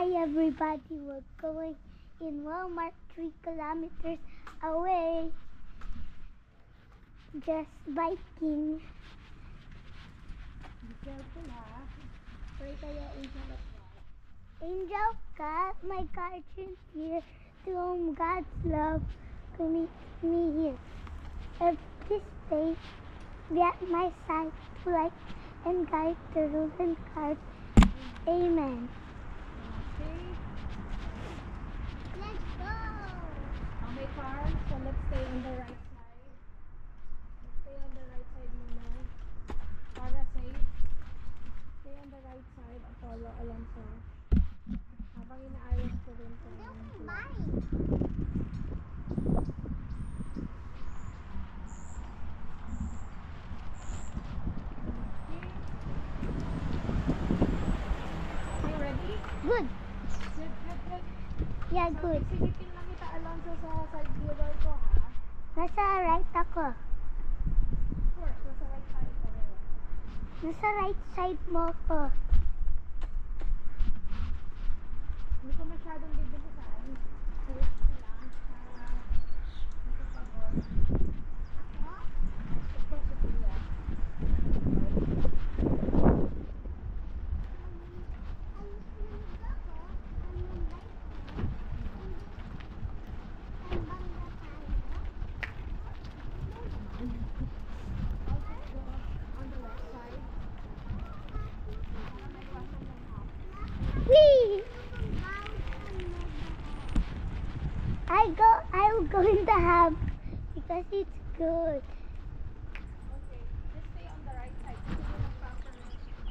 Hi everybody, we're going in Walmart 3 kilometers away. Just biking. Be careful ha. Pray kayo, angel of God. Angel God, my guardian here, to whom God's love commits me here. If this faith be at my side to light and guide the rules and cards. Amen. Okay. Let's go! Okay, car. So let's stay on the right side. Let's stay on the right side muna. Para safe. Stay on the right side. Apollo Alonso. Habang inaayos ko rin sa Okay. Ready? Good. Good, good, good. Yeah, So, good. silipin lang kita, Alonso, sa side mirror ko, ha? Nasa right ako. Of course, nasa right side ka rin. Nasa right side mo ko. Hindi ko masyadong bibilisan. Wait ka lang. Hindi ko pagod. Of course, si Kuya. I'll just go on the left side. Para may iwasan yung house. Whee! I'm going to have because it's good. Okay, just stay on the right side. Kasi yung proper lane natin.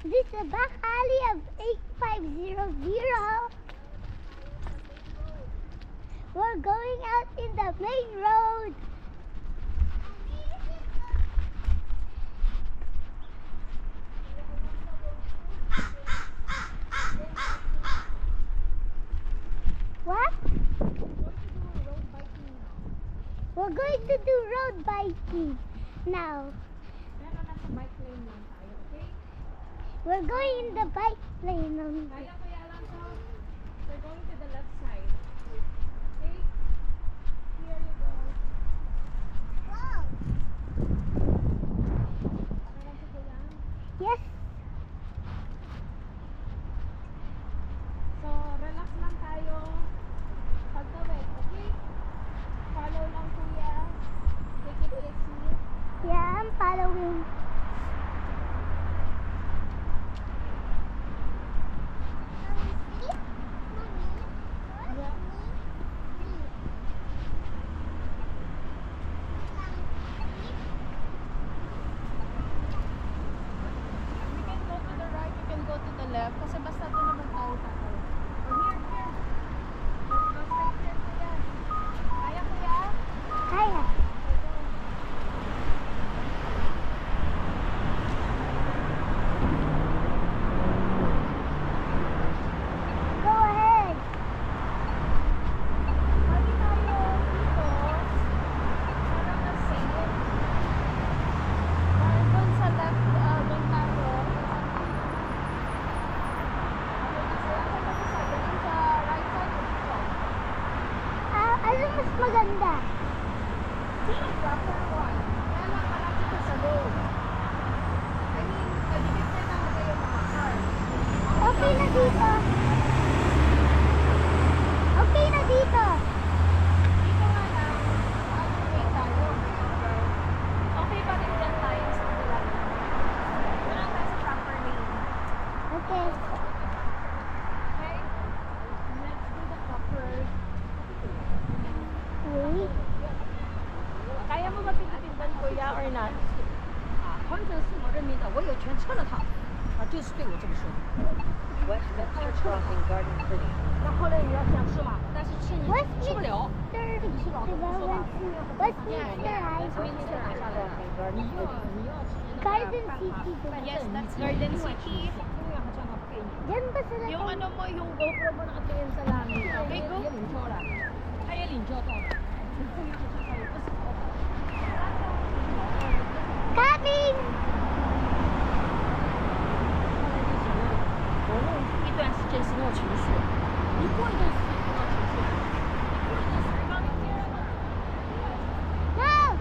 This is the back alley of 8500. We're going out in the main road. What? We're going to do road biking now. Pero nasa bike lane lang tayo, okay? We're going in the bike lane. Kaya Kuya Alonso, we're going to the left side. Okay? Here you go. Wow. Okay lang si Kuya? Yes. So, relax lang tayo. Pagtawid, okay? Follow lang Kuya. Take it easy. Yeah, I'm following. Yeah. You can go to the right, you can go to the left. Kasi basta doon naman tayo tatawid. Or here, here. Let's go straight here, Kuya. Kaya, Kuya? Hiya. Go ahead. Pwede tayo dito. Para na safe. Or doon sa left, doon tayo. Saan ka sabi? Doon sa right side o dito? Ano mas maganda? Proper one. Kaya lang malapit ka sa road. I mean, kadikit na talaga yung mga cars. Okay na dito. Okay na dito. Dito nga lang, other way tayo. Okay pa rin dyan tayo sa ulan. Doon lang tayo sa proper lane. Okay. Okay? Let's do the proper. Wait. Kaya mo ba pinipindan, Kuya, or not? 团结四国人民的，我有权撑着他，就是对我这么说的。Westminster Crossing Garden City。那后来你要想吃嘛，但是吃你吃不了。 Westminster High School. Garden City。 Garden City. Yes, that's Garden City. 因为好像他不给你。Diyan ba sila? Yung ano mo, yung GoPro mo nakatingin sa langit. Okay, go. 领袖了，他也领袖到了。 Coming! 我弄一段时间是没有情绪，一过一段时间就到情绪，一过一段时间到天了。 No!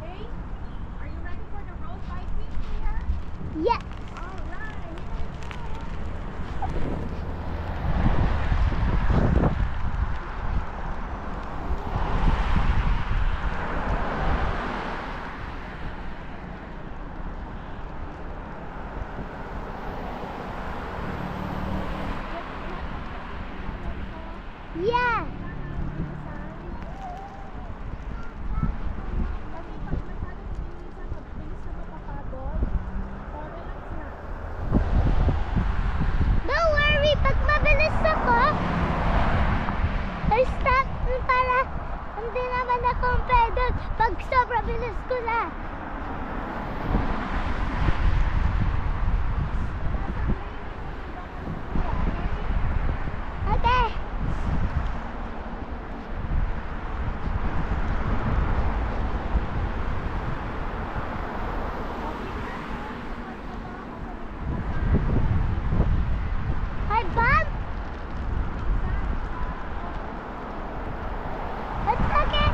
Hey, are you ready for the road biking here? Yes! All right. Yeah! Kasi pag masyado mabilisan, mabilis ka mapapagod. So, relax na. Don't worry, pag mabilis ako, I stop para hindi naman akong pedal pag sobrang bilis ko na. Okay. Hi, Bob. It's okay.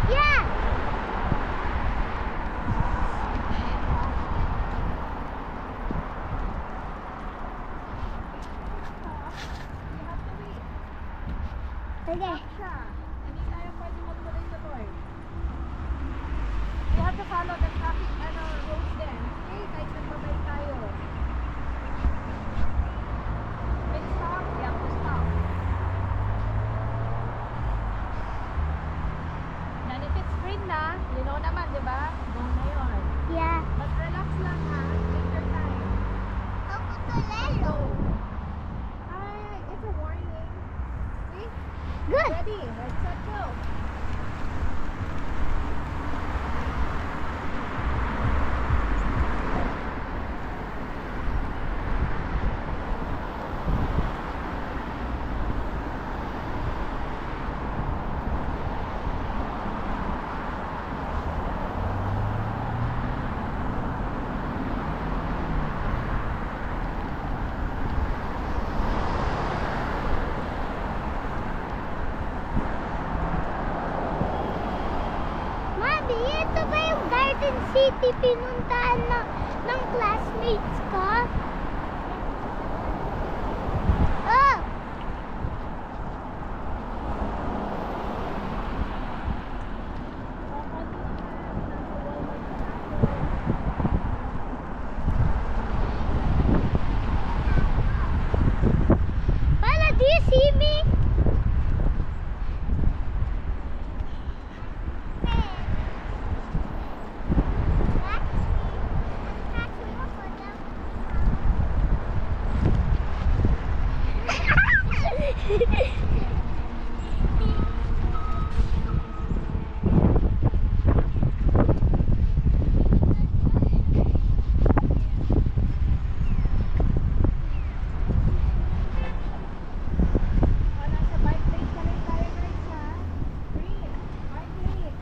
Yeah. Okay. Siya. Hindi tayo pwede magtuloy sa boy. You have to follow the traffic rules then. Okay, kahit nagbabay tayo. When stop, you have to stop. Then if it's green na, you know naman, di ba? Go na yun. Yeah. But relax lang ha. Take your time. Ay, it's a warning. See? Good. Ready? Let's set go. Mami, ito ba yung Garden City pinuntahan ng classmates ko? Oh! Pala, do you see me? Nasa bike lane pa rin tayo guys ha. Green. Bike lane.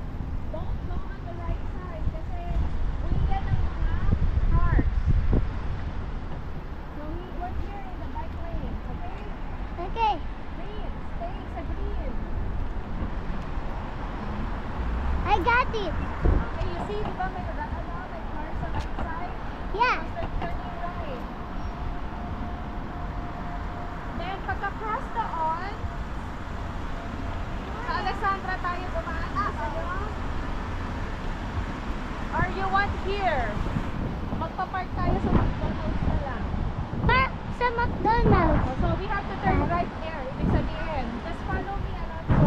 Don't go on the right side kasi buwigan ng mga cars. So we're here in the bike lane. Okay? Okay. Green. Stay sa green. I got it. Okay, you see, di ba may may cars sa right side? Yeah. They're turning right. Then pagka-cross doon, sa Alexandra tayo dumaan. Or you want here? Magpa-park tayo sa McDonald's na lang. Sa McDonald's. So we have to turn right there. Ibig sabihin, just follow me, Alonso.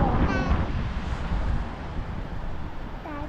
Dad.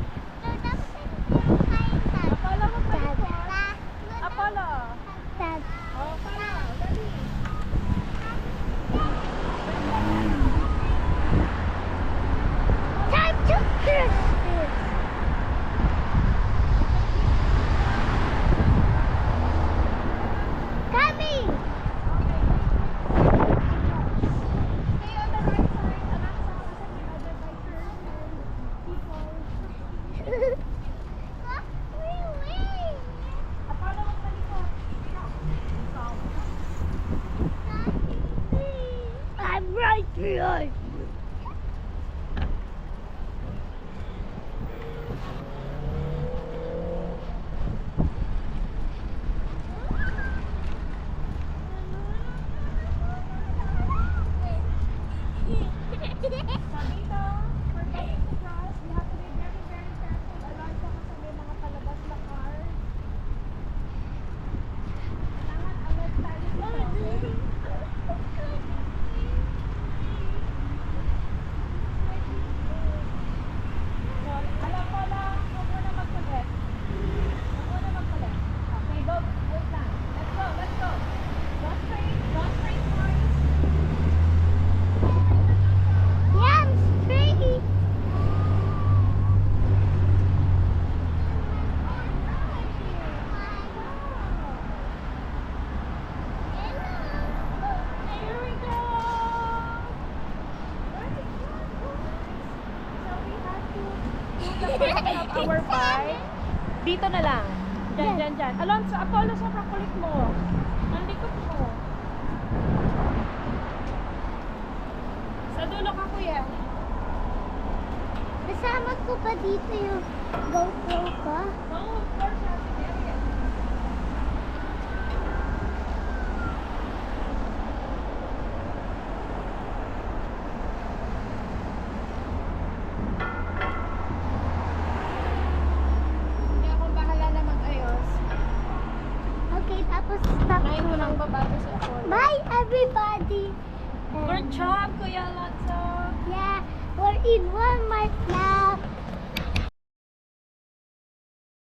Tower 5. Dito na lang. Dyan, dyan, dyan. Alonso, Apollo, sobrang kulit mo. Ang likot mo. Sa dulo ka, kuya. Nasama ko pa dito yung GoPro ko. Oo, of course, Ate Mary. Hindi akong bahala na mag-ayos. Okay, tapos stop Kain mo ko ng lang. babago si Apollo. Bye, everybody. Good job, Kuya Alonso. Yeah, we're in Walmart now.